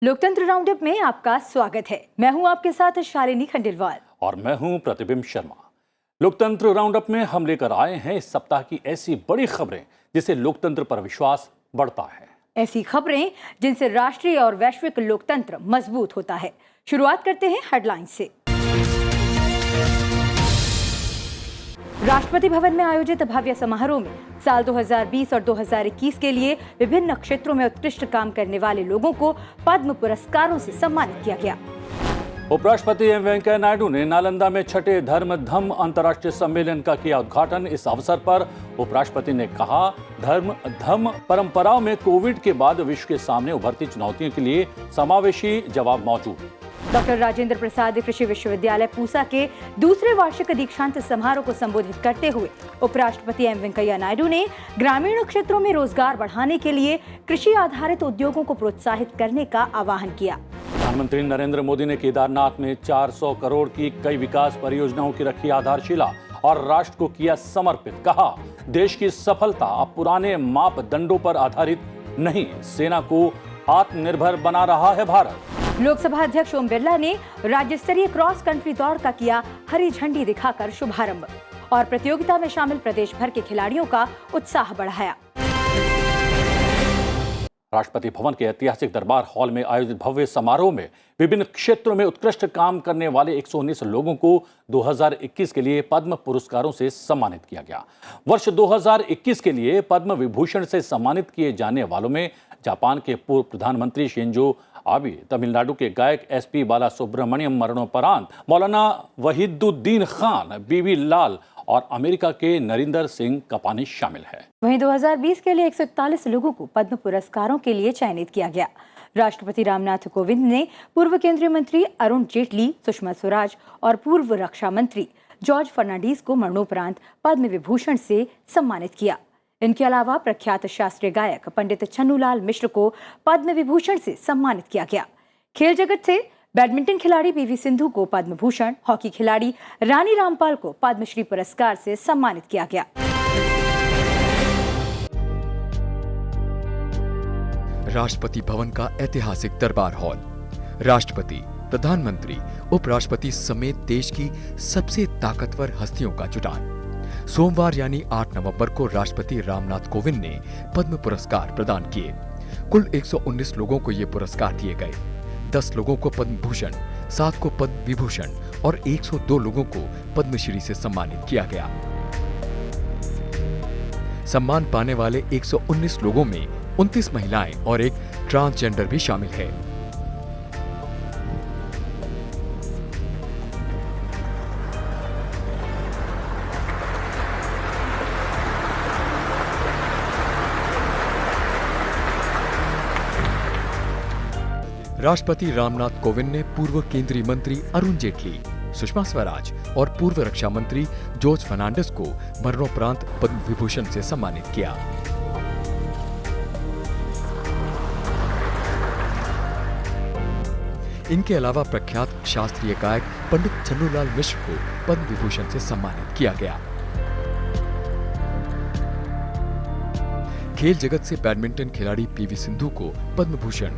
लोकतंत्र राउंडअप में आपका स्वागत है। मैं हूं आपके साथ शालिनी खंडेलवाल और मैं हूं प्रतिबिंब शर्मा। लोकतंत्र राउंडअप में हम लेकर आए हैं इस सप्ताह की ऐसी बड़ी खबरें जिससे लोकतंत्र पर विश्वास बढ़ता है। ऐसी खबरें जिनसे राष्ट्रीय और वैश्विक लोकतंत्र मजबूत होता है। शुरुआत करते हैं हेडलाइंस से। राष्ट्रपति भवन में आयोजित भव्य समारोह में साल 2020 और 2021 के लिए विभिन्न क्षेत्रों में उत्कृष्ट काम करने वाले लोगों को पद्म पुरस्कारों से सम्मानित किया गया। उपराष्ट्रपति एम वेंकैया नायडू ने नालंदा में छठे धर्म धम्म अंतर्राष्ट्रीय सम्मेलन का किया उद्घाटन। इस अवसर पर उपराष्ट्रपति ने कहा, धर्म धम्म परंपराओं में कोविड के बाद विश्व के सामने उभरती चुनौतियों के लिए समावेशी जवाब मौजूद। डॉक्टर राजेंद्र प्रसाद कृषि विश्वविद्यालय पूसा के दूसरे वार्षिक दीक्षांत समारोह को संबोधित करते हुए उपराष्ट्रपति एम वेंकैया नायडू ने ग्रामीण क्षेत्रों में रोजगार बढ़ाने के लिए कृषि आधारित उद्योगों को प्रोत्साहित करने का आह्वान किया। प्रधानमंत्री नरेंद्र मोदी ने केदारनाथ में 400 करोड़ की कई विकास परियोजनाओं की रखी आधारशिला और राष्ट्र को किया समर्पित। कहा, देश की सफलता अब पुराने मापदंडों पर आधारित नहीं, सेना को आत्मनिर्भर बना रहा है भारत। लोकसभा अध्यक्ष ओम बिरला ने राज्य स्तरीय क्रॉस कंट्री दौड़ का किया हरी झंडी दिखाकर शुभारंभ और प्रतियोगिता में शामिल प्रदेश भर के खिलाड़ियों का उत्साह बढ़ाया। राष्ट्रपति भवन के ऐतिहासिक दरबार हॉल में आयोजित भव्य समारोह में विभिन्न क्षेत्रों में उत्कृष्ट काम करने वाले 119 लोगों को 2021 के लिए पद्म पुरस्कारों से सम्मानित किया गया। वर्ष 2021 के लिए पद्म विभूषण से सम्मानित किए जाने वालों में जापान के पूर्व प्रधानमंत्री शिंजो आबे, तमिलनाडु के गायक एसपी बालासुब्रमण्यम मरणोपरांत मौलाना वहीदुद्दीन खान, बीबी लाल और अमेरिका के नरिंदर सिंह कपानी शामिल है। वहीं 2020 के लिए 141 लोगों को पद्म पुरस्कारों के लिए चयनित किया गया। राष्ट्रपति रामनाथ कोविंद ने पूर्व केंद्रीय मंत्री अरुण जेटली, सुषमा स्वराज और पूर्व रक्षा मंत्री जॉर्ज फर्नांडीज को मरणोपरांत पद्म विभूषण से सम्मानित किया। इनके अलावा प्रख्यात शास्त्रीय गायक पंडित छन्नूलाल मिश्र को पद्म विभूषण से सम्मानित किया गया। खेल जगत से बैडमिंटन खिलाड़ी पीवी सिंधु को पद्म भूषण, हॉकी खिलाड़ी रानी रामपाल को पद्मश्री पुरस्कार से सम्मानित किया गया। राष्ट्रपति भवन का ऐतिहासिक दरबार हॉल। राष्ट्रपति, प्रधानमंत्री, उपराष्ट्रपति समेत देश की सबसे ताकतवर हस्तियों का जुटान। सोमवार यानी 8 नवंबर को राष्ट्रपति रामनाथ कोविंद ने पद्म पुरस्कार प्रदान किए। कुल 119 लोगों को ये पुरस्कार दिए गए। 10 लोगों को पद्म भूषण, 7 को पद्म विभूषण और 102 लोगों को पद्मश्री से सम्मानित किया गया। सम्मान पाने वाले 119 लोगों में 29 महिलाएं और एक ट्रांसजेंडर भी शामिल है। राष्ट्रपति रामनाथ कोविंद ने पूर्व केंद्रीय मंत्री अरुण जेटली, सुषमा स्वराज और पूर्व रक्षा मंत्री जॉर्ज फर्नांडिस को मरणोपरांत पद्म विभूषण से सम्मानित किया। इनके अलावा प्रख्यात शास्त्रीय गायक पंडित छन्नूलाल मिश्र को पद्म विभूषण से सम्मानित किया गया। खेल जगत से बैडमिंटन खिलाड़ी पीवी सिंधु को पद्म भूषण,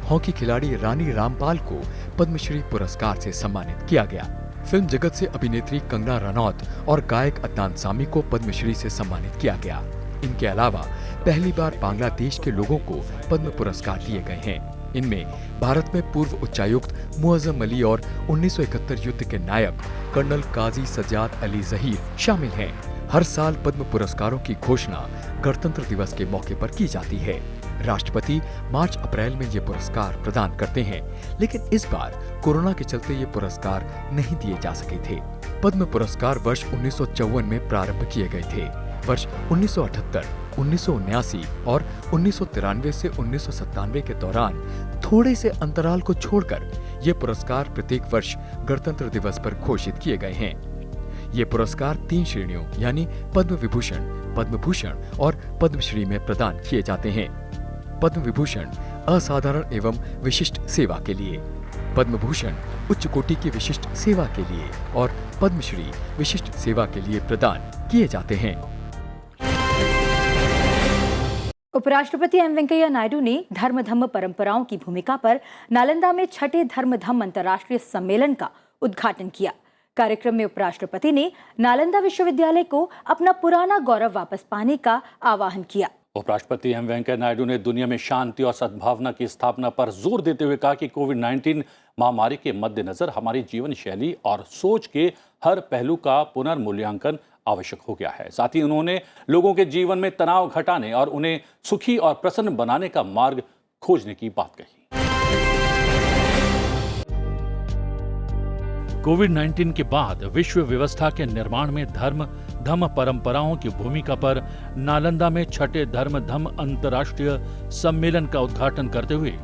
हॉकी खिलाड़ी रानी रामपाल को पद्मश्री पुरस्कार से सम्मानित किया गया। फिल्म जगत से अभिनेत्री कंगना रनौत और गायक अदनान सामी को पद्मश्री से सम्मानित किया गया। इनके अलावा पहली बार बांग्लादेश के लोगों को पद्म पुरस्कार दिए गए हैं। इनमें भारत में पूर्व उच्चायुक्त मुअज्जम अली और 1971 युद्ध के नायक कर्नल काजी सज्जाद अली जहीर शामिल हैं। हर साल पद्म पुरस्कारों की घोषणा गणतंत्र दिवस के मौके पर की जाती है। राष्ट्रपति मार्च-अप्रैल में ये पुरस्कार प्रदान करते हैं, लेकिन इस बार कोरोना के चलते ये पुरस्कार नहीं दिए जा सके थे। पद्म पुरस्कार वर्ष 1954 में प्रारंभ किए गए थे। वर्ष 1978, 1979 और 1993 से 1997 के दौरान थोड़े से अंतराल को छोड़कर ये पुरस्कार प्रत्येक वर्ष गणतंत्र दिवस पर घोषित किए गए हैं। ये पुरस्कार 3 श्रेणियों यानी पद्म विभूषण, पद्म भूषण और पद्मश्री में प्रदान किए जाते हैं। पद्म विभूषण असाधारण एवं विशिष्ट सेवा के लिए, पद्म भूषण उच्च कोटि की विशिष्ट सेवा के लिए और पद्मश्री विशिष्ट सेवा के लिए प्रदान किए जाते हैं। उपराष्ट्रपति एम वेंकैया नायडू ने धर्म धम्म परंपराओं की भूमिका पर नालंदा में छठे धर्म धम्म अंतर्राष्ट्रीय सम्मेलन का उद्घाटन किया। कार्यक्रम में उपराष्ट्रपति ने नालंदा विश्वविद्यालय को अपना पुराना गौरव वापस पाने का आह्वान किया। उपराष्ट्रपति एम वेंकैया नायडू ने दुनिया में शांति और सद्भावना की स्थापना पर जोर देते हुए कहा कि कोविड-19 महामारी के मद्देनजर हमारी जीवन शैली और सोच के हर पहलू का पुनर्मूल्यांकन आवश्यक हो गया है। साथ ही उन्होंने लोगों के जीवन में तनाव घटाने और उन्हें सुखी और प्रसन्न बनाने का मार्ग खोजने की बात कही। कोविड-19 के बाद विश्व व्यवस्था के निर्माण में धर्म धम्म परंपराओं की भूमिका पर नालंदा में छठे धर्म धम्म अंतर्राष्ट्रीय सम्मेलन का उद्घाटन करते हुए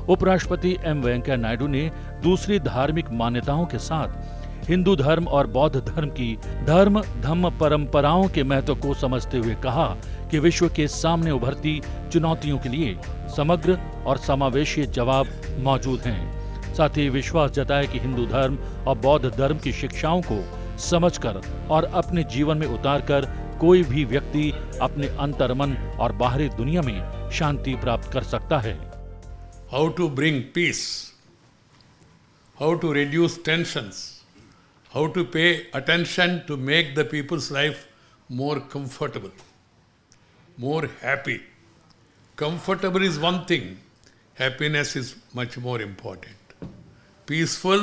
उपराष्ट्रपति एम वेंकैया नायडू ने दूसरी धार्मिक मान्यताओं के साथ हिंदू धर्म और बौद्ध धर्म की धर्म धम्म परंपराओं के महत्व को समझते हुए कहा कि विश्व के सामने उभरती चुनौतियों के लिए समग्र और समावेशी जवाब मौजूद हैं। साथ ही विश्वास जताया कि हिंदू धर्म और बौद्ध धर्म की शिक्षाओं को समझकर और अपने जीवन में उतारकर कोई भी व्यक्ति अपने अंतर्मन और बाहरी दुनिया में शांति प्राप्त कर सकता है। How to bring peace, how to reduce tensions, how to pay attention to make the people's life more comfortable, more happy. Comfortable is one thing, happiness is much more important. Peaceful,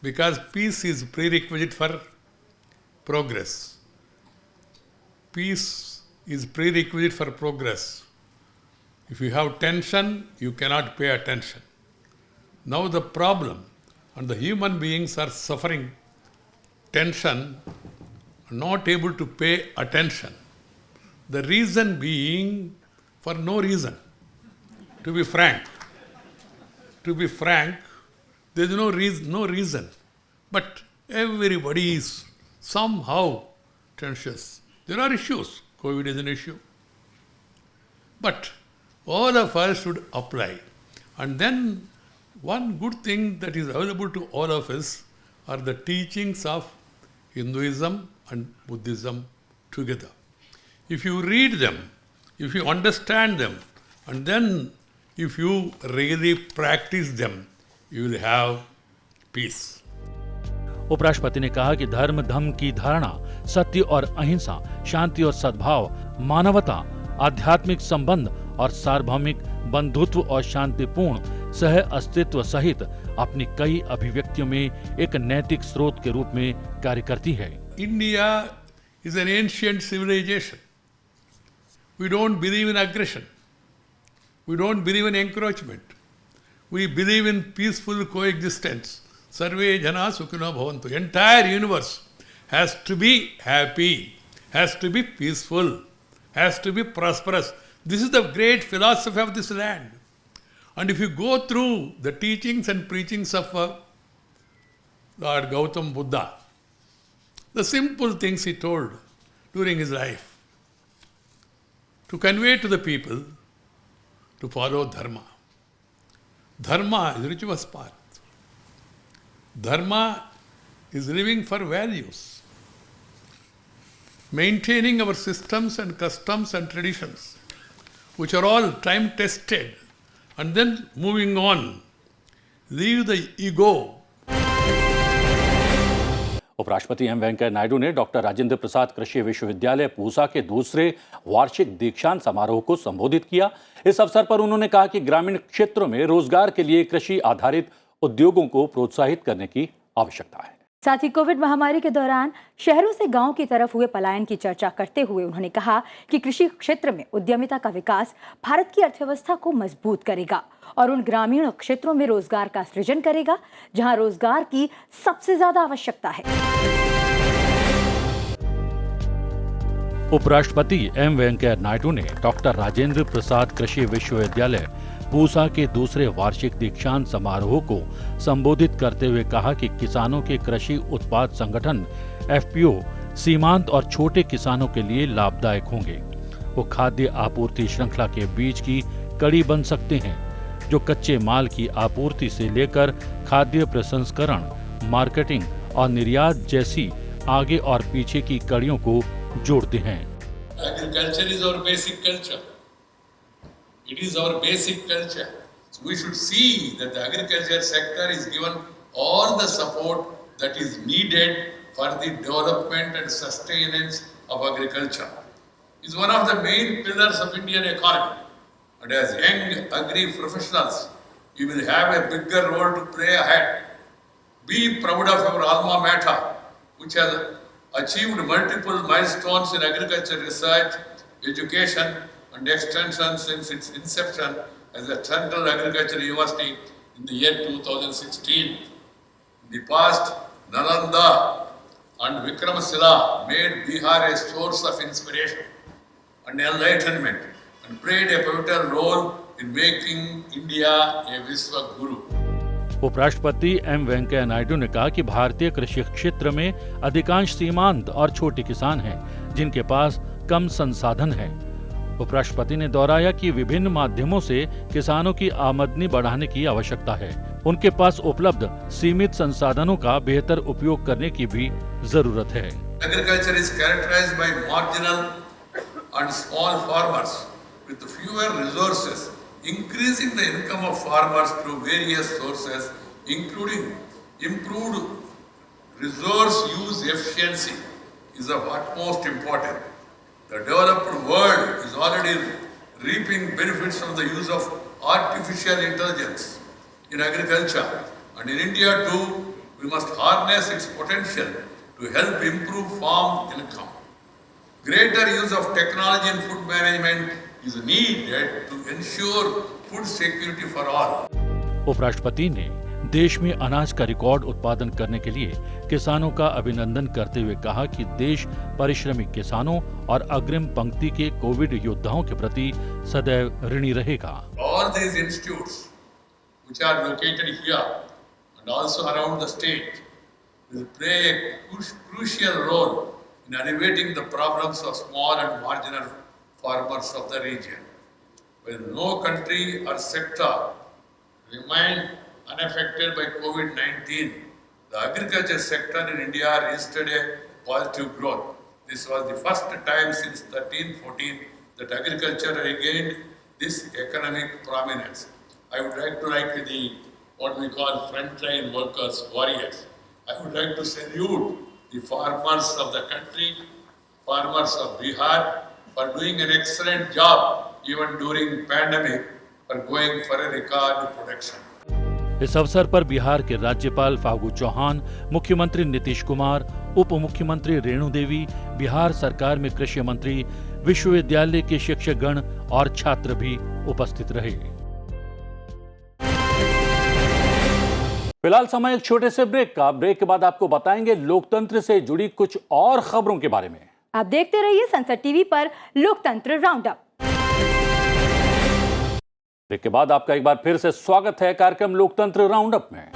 because peace is prerequisite for progress. Peace is prerequisite for progress. If you have tension, you cannot pay attention. Now the problem, and the human beings are suffering tension, not able to pay attention. The reason being for no reason. To be frank, there is no reason. But everybody is somehow tensious. There are issues. COVID is an issue. But all of us should apply. And then one good thing that is available to all of us are the teachings of Hinduism and Buddhism together. If you read them, if you understand them, and then if you really practice them, you will have peace. उपराष्ट्रपति ने कहा कि धर्म धम्म की धारणा सत्य और अहिंसा, शांति और सद्भाव, मानवता, आध्यात्मिक संबंध और सार्वभौमिक बंधुत्व और शांतिपूर्ण सह अस्तित्व सहित अपनी कई अभिव्यक्तियों में एक नैतिक स्रोत के रूप में कार्य करती है। India is an ancient civilization. We don't believe in aggression. We don't believe in encroachment. We believe in peaceful coexistence. Sarve jana sukhino bhavantu. Entire universe has to be happy, has to be peaceful, has to be prosperous. This is the great philosophy of this land. And if you go through the teachings and preachings of Lord Gautam Buddha, the simple things he told during his life, to convey to the people to follow dharma. Dharma is ritual path. Dharma is living for values, maintaining our systems and customs and traditions, which are all time tested, and then moving on. Leave the ego. उपराष्ट्रपति M Venkaiah Naidu ने doctor Rajendra Prasad कृषि विश्वविद्यालय पूसा के दूसरे वार्षिक दीक्षांत समारोह को संबोधित किया। इस अवसर पर उन्होंने कहा कि ग्रामीण क्षेत्रों में रोजगार के लिए कृषि आधारित उद्योगों को प्रोत्साहित करने की आवश्यकता है। साथ ही कोविड महामारी के दौरान शहरों से गांव की तरफ हुए पलायन की चर्चा करते हुए उन्होंने कहा कि कृषि क्षेत्र में उद्यमिता का विकास भारत की अर्थव्यवस्था को मजबूत करेगा और उन ग्रामीण क्षेत्रों में रोजगार का सृजन करेगा जहां रोजगार की सबसे ज्यादा आवश्यकता है। उपराष्ट्रपति एम वेंकैया नायडू ने डॉक्टर राजेंद्र प्रसाद कृषि विश्वविद्यालय पूसा के दूसरे वार्षिक दीक्षांत समारोह को संबोधित करते हुए कहा कि किसानों के कृषि उत्पाद संगठन एफपीओ सीमांत और छोटे किसानों के लिए लाभदायक होंगे। वो खाद्य आपूर्ति श्रृंखला के बीच की कड़ी बन सकते हैं, जो कच्चे माल की आपूर्ति से लेकर खाद्य प्रसंस्करण, मार्केटिंग और निर्यात जैसी आगे और पीछे की कड़ियों को जोड़ते हैं। Agriculture is our basic culture. It is our basic culture. So we should see that the agriculture sector is given all the support that is needed for the development and sustenance of agriculture. It's one of the main pillars of Indian economy. And as young agri-professionals, you will have a bigger role to play ahead. Be proud of our alma mater, which has achieved multiple milestones in agriculture research, education, and extension since its inception as a Central Agriculture University in the year 2016. In the past, Nalanda and Vikramasila made Bihar a source of inspiration and enlightenment and played a pivotal role in making India a Vishwa Guru. उपराष्ट्रपति M Venkaiah Naidu ने कहा कि भारतीय कृषि क्षेत्र में अधिकांश सीमांत और छोटे किसान हैं, जिनके पास कम संसाधन हैं। उपराष्ट्रपति ने दोहराया कि विभिन्न माध्यमों से किसानों की आमदनी बढ़ाने की आवश्यकता है। उनके पास उपलब्ध सीमित संसाधनों का बेहतर उपयोग करने की भी जरूरत है। Agriculture is characterized by marginal and small farmers with fewer resources. Increasing the income of farmers through various sources, including improved resource use efficiency, is of utmost importance. The developed world is already reaping benefits from the use of artificial intelligence in agriculture, and in India too, we must harness its potential to help improve farm income. Greater use of technology in food management is needed to ensure food security for all. उपराष्ट्रपति ने देश में अनाज का record उत्पादन करने के लिए किसानों का अभिनंदन करते हुए कहा कि देश परिश्रमी किसानों और अग्रिम पंक्ति के कोविड योद्धाओं के प्रति सदैव ऋणी रहेगा। All these institutes which are located here and also around the state will play a crucial role in alleviating the problems of small and marginal farmers of the region. While no country or sector remained unaffected by COVID-19, the agriculture sector in India registered a positive growth. This was the first time since 1314 that agriculture regained this economic prominence. I would like to the what we call frontline workers, warriors. I would like to salute the farmers of the country, farmers of Bihar, for doing an excellent job even during pandemic, for going for a record production. इस अवसर पर बिहार के राज्यपाल फागू चौहान, मुख्यमंत्री नीतीश कुमार, उप मुख्यमंत्री रेणु देवी, बिहार सरकार में कृषि मंत्री, विश्वविद्यालय के शिक्षकगण और छात्र भी उपस्थित रहे। फिलहाल समय एक छोटे से ब्रेक का। ब्रेक के बाद आपको बताएंगे लोकतंत्र से जुड़ी कुछ और खबरों के बारे में। आप देखते रहिए संसद टीवी पर लोकतंत्र राउंड अप। ब्रेक के बाद आपका एक बार फिर से स्वागत है कार्यक्रम लोकतंत्र राउंड अप में।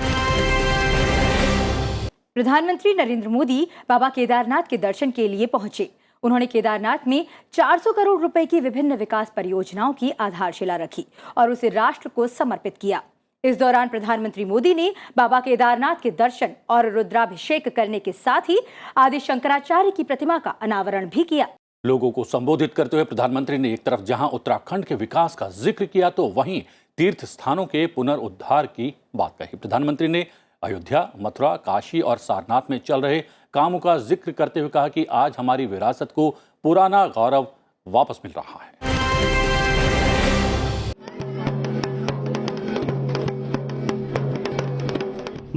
प्रधानमंत्री नरेंद्र मोदी बाबा केदारनाथ के दर्शन के लिए पहुंचे। उन्होंने केदारनाथ में 400 करोड़ रुपए की विभिन्न विकास परियोजनाओं की आधारशिला रखी और उसे राष्ट्र को समर्पित किया। इस दौरान प्रधानमंत्री मोदी ने बाबा केदारनाथ के दर्शन और रुद्राभिषेक करने के साथ ही आदि शंकराचार्य की प्रतिमा का अनावरण भी किया। लोगों को संबोधित करते हुए प्रधानमंत्री ने एक तरफ जहां उत्तराखंड के विकास का जिक्र किया तो वहीं तीर्थ स्थानों के पुनरुद्धार की बात कही। प्रधानमंत्री ने अयोध्या, मथुरा, काशी और सारनाथ में चल रहे कामों का जिक्र करते हुए कहा कि आज हमारी विरासत को पुराना गौरव वापस मिल रहा है।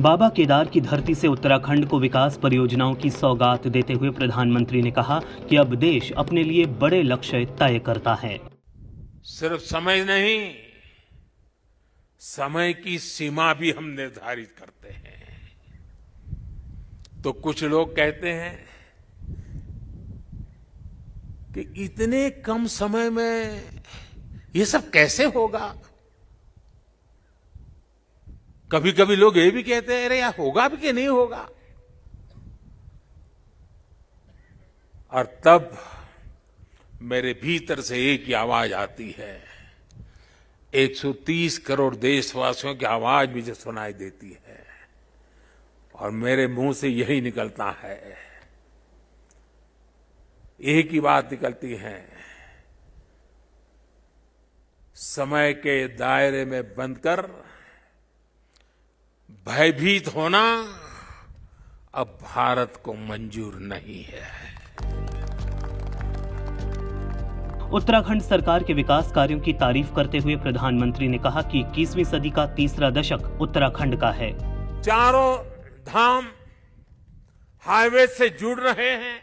बाबा केदार की धरती से उत्तराखंड को विकास परियोजनाओं की सौगात देते हुए प्रधानमंत्री ने कहा कि अब देश अपने लिए बड़े लक्ष्य तय करता है। सिर्फ समय नहीं, समय की सीमा भी हम निर्धारित करते हैं। तो कुछ लोग कहते हैं कि इतने कम समय में ये सब कैसे होगा। कभी कभी लोग ये भी कहते हैं अरे यार होगा भी कि नहीं होगा। और तब मेरे भीतर से एक ही आवाज आती है, 130 करोड़ देशवासियों की आवाज मुझे सुनाई देती है और मेरे मुंह से यही निकलता है, एक ही बात निकलती है समय के दायरे में बंधकर भयभीत होना अब भारत को मंजूर नहीं है। उत्तराखंड सरकार के विकास कार्यों की तारीफ करते हुए प्रधानमंत्री ने कहा कि 21वीं सदी का तीसरा दशक उत्तराखंड का है। चारों धाम हाईवे से जुड़ रहे हैं।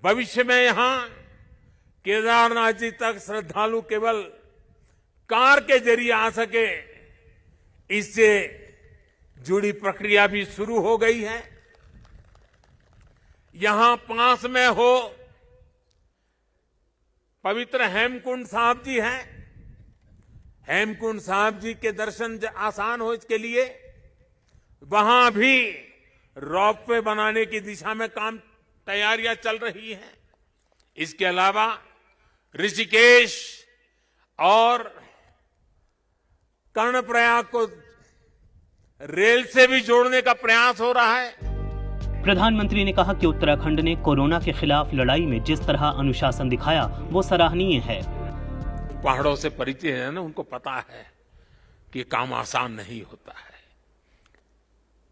भविष्य में यहां केदारनाथ जी तक श्रद्धालु केवल कार के जरिए आ सके, इससे जुड़ी प्रक्रिया भी शुरू हो गई है। यहां पास में हो पवित्र हेमकुंड साहब जी हैं। हेमकुंड साहब जी के दर्शन आसान हो इसके लिए वहां भी रोपवे बनाने की दिशा में तैयारियां चल रही हैं। इसके अलावा ऋषिकेश और कर्णप्रयाग को रेल से भी जोड़ने का प्रयास हो रहा है। प्रधानमंत्री ने कहा कि उत्तराखंड ने कोरोना के खिलाफ लड़ाई में जिस तरह अनुशासन दिखाया वो सराहनीय है। पहाड़ों से परिचय है ना, उनको पता है कि काम आसान नहीं होता है।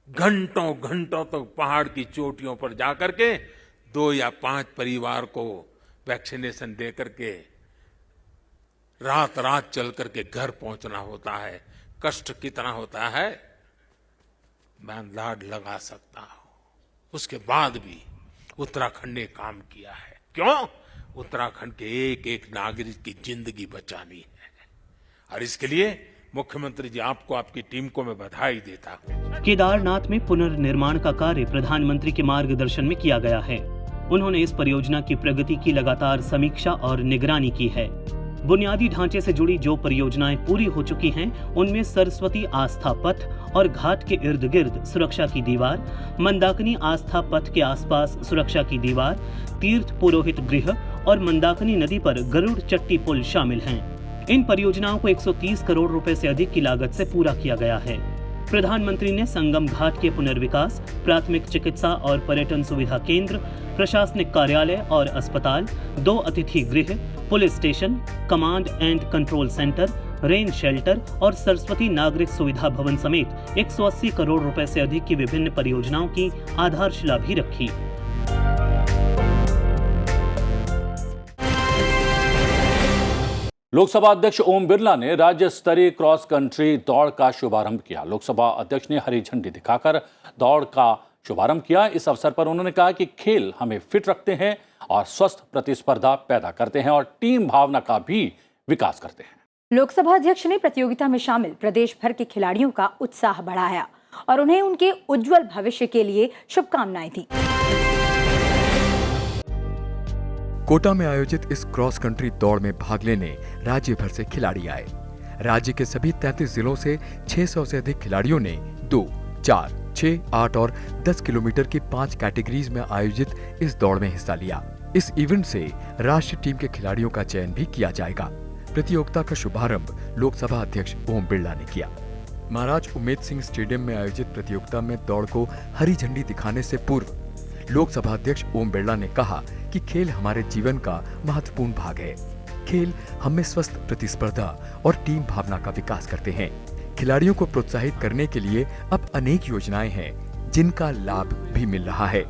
घंटों घंटों तक पहाड़ की चोटियों पर जाकर के 2 या 5 परिवार को वैक्सीनेशन दे करके रात रात चल करके घर पहुंचना होता है। कष्ट कितना होता है मैं अंदाज लगा सकता हूं। उसके बाद भी उत्तराखंड ने काम किया है। क्यों? उत्तराखंड के एक एक नागरिक की जिंदगी बचानी है और इसके लिए मुख्यमंत्री जी आपको, आपकी टीम को मैं बधाई देता हूं। केदारनाथ में पुनर्निर्माण का कार्य प्रधानमंत्री के मार्गदर्शन में किया गया है। उन्होंने इस परियोजना की प्रगति की लगातार समीक्षा और निगरानी की है। बुनियादी ढांचे से जुड़ी जो परियोजनाएं पूरी हो चुकी हैं, उनमें सरस्वती आस्था पथ और घाट के इर्द गिर्द सुरक्षा की दीवार, मंदाकिनी आस्था पथ के आसपास सुरक्षा की दीवार, तीर्थ पुरोहित गृह और मंदाकिनी नदी पर गरुड़ चट्टी पुल शामिल हैं। इन परियोजनाओं को 130 करोड़ रुपए से अधिक की लागत से पूरा किया गया है। प्रधानमंत्री ने संगम घाट के पुनर्विकास, प्राथमिक चिकित्सा और पर्यटन सुविधा केंद्र, प्रशासनिक कार्यालय और अस्पताल, 2 अतिथि गृह, police station, command and control centre, rain shelter और सरस्वती नागरिक सुविधा भवन समेत 180 करोड़ रुपए से अधिक की विभिन्न परियोजनाओं की आधारशिला भी रखी। लोकसभा अध्यक्ष ओम बिरला ने राज्य स्तरीय क्रॉस कंट्री दौड़ का शुभारंभ किया। लोकसभा अध्यक्ष ने हरी झंडी दिखाकर दौड़ का शुभारंभ किया। इस अवसर पर उन्होंने कहा कि खेल हमें फिट रखते हैं और स्वस्थ प्रतिस्पर्धा पैदा करते हैं और टीम भावना का भी विकास करते हैं। लोकसभा अध्यक्ष ने प्रतियोगिता में शामिल प्रदेश भर के खिलाड़ियों का उत्साह बढ़ाया और उन्हें उनके उज्जवल भविष्य के लिए शुभकामनाएं दी। कोटा में आयोजित इस क्रॉस कंट्री दौड़ में भाग लेने राज्य भर से खिलाड़ी आए। राज्य के सभी 33 जिलों से 600 से अधिक खिलाड़ियों ने 2, 4, 6, 8 और 10 किलोमीटर की 5 कैटेगरीज में आयोजित इस दौड़ में हिस्सा लिया। इस इवेंट से राष्ट्रीय टीम के खिलाड़ियों का चयन भी किया जाएगा। प्रतियोगिता का शुभारंभ लोकसभा अध्यक्ष ओम बिरला ने किया। महाराज उमेद सिंह स्टेडियम में आयोजित प्रतियोगिता में दौड़ को हरी झंडी दिखाने से पूर्व लोकसभा अध्यक्ष ओम बिरला ने कहा कि खेल हमारे जीवन का महत्वपूर्ण भाग है। खेल हमें स्वस्थ प्रतिस्पर्धा और टीम भावना का विकास करते हैं। खिलाड़ियों को प्रोत्साहित करने के लिए अब अनेक योजनाएं हैं जिनका लाभ भी मिल रहा है।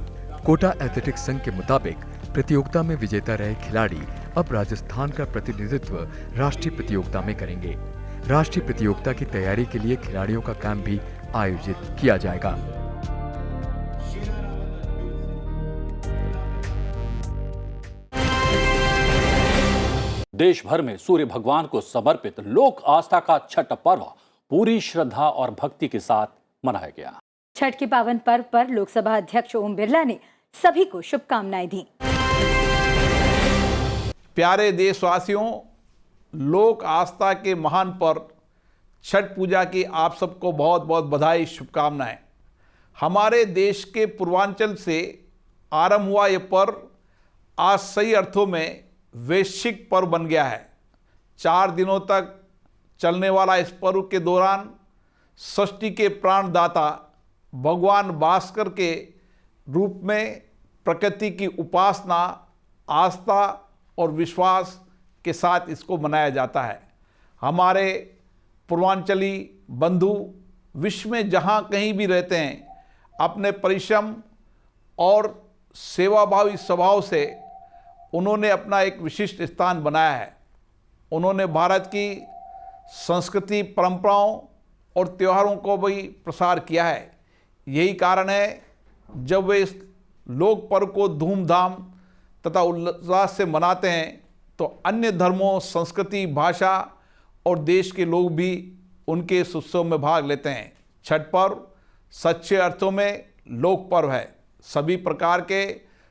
कोटा एथलेटिक्स संघ के मुताबिक प्रतियोगिता में विजेता रहे खिलाड़ी अब राजस्थान का प्रतिनिधित्व राष्ट्रीय प्रतियोगिता में करेंगे। राष्ट्रीय प्रतियोगिता की तैयारी के लिए खिलाड़ियों का कैंप भी आयोजित किया जाएगा। देश भर में सूर्य भगवान को समर्पित लोक आस्था का छठ पर्व पूरी श्रद्धा और भक्ति के साथ मनाया गया। छठ के पावन पर्व पर लोकसभा अध्यक्ष ओम बिरला ने सभी को शुभकामनाएं दी। प्यारे देशवासियों, लोक आस्था के महान पर्व छठ पूजा की आप सबको बहुत बहुत बधाई, शुभकामनाएं। हमारे देश के पूर्वांचल से आरंभ हुआ ये पर्व आज सही अर्थों में वैश्विक पर्व बन गया है। 4 दिनों तक चलने वाला इस पर्व के दौरान सृष्टि के प्राणदाता भगवान भास्कर के रूप में प्रकृति की उपासना, आस्था और विश्वास के साथ इसको मनाया जाता है। हमारे पूर्वांचली बंधु विश्व में जहाँ कहीं भी रहते हैं, अपने परिश्रम और सेवाभावी स्वभाव से उन्होंने अपना एक विशिष्ट स्थान बनाया है। उन्होंने भारत की संस्कृति, परंपराओं और त्योहारों को भी प्रसार किया है। यही कारण है जब वे इस लोक पर्व को धूमधाम तथा उल्लास से मनाते हैं तो अन्य धर्मों, संस्कृति, भाषा और देश के लोग भी उनके इस उत्सव में भाग लेते हैं। छठ पर्व सच्चे अर्थों में लोक पर्व है। सभी प्रकार के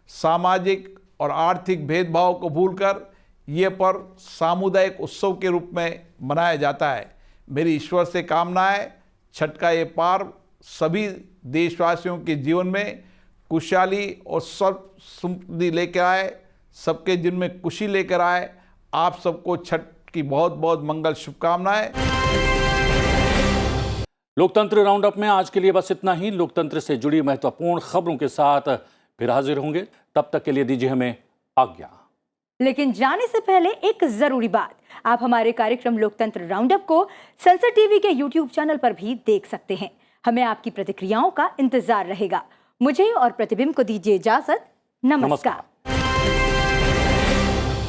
सामाजिक और आर्थिक भेदभाव को भूलकर ये पर्व सामुदायिक उत्सव के रूप में मनाया जाता है। मेरी ईश्वर से कामना है छठ का ये पर्व सभी देशवासियों के जीवन में खुशहाली और सर्व समृद्धि लेकर आए, सबके जिन में खुशी लेकर आए। आप सबको छठ की बहुत बहुत मंगल शुभकामनाएं। लोकतंत्र राउंड अप में आज के लिए बस इतना ही। लोकतंत्र से जुड़ी महत्वपूर्ण खबरों के साथ फिर हाजिर होंगे। तब तक के लिए दीजिए हमें आज्ञा। लेकिन जाने से पहले एक जरूरी बात, आप हमारे कार्यक्रम लोकतंत्र राउंड अप को संसद टीवी के YouTube चैनल पर भी देख सकते हैं। हमें आपकी प्रतिक्रियाओं का इंतजार रहेगा। मुझे और प्रतिबिंब को दीजिए इजाजत। नमस्कार।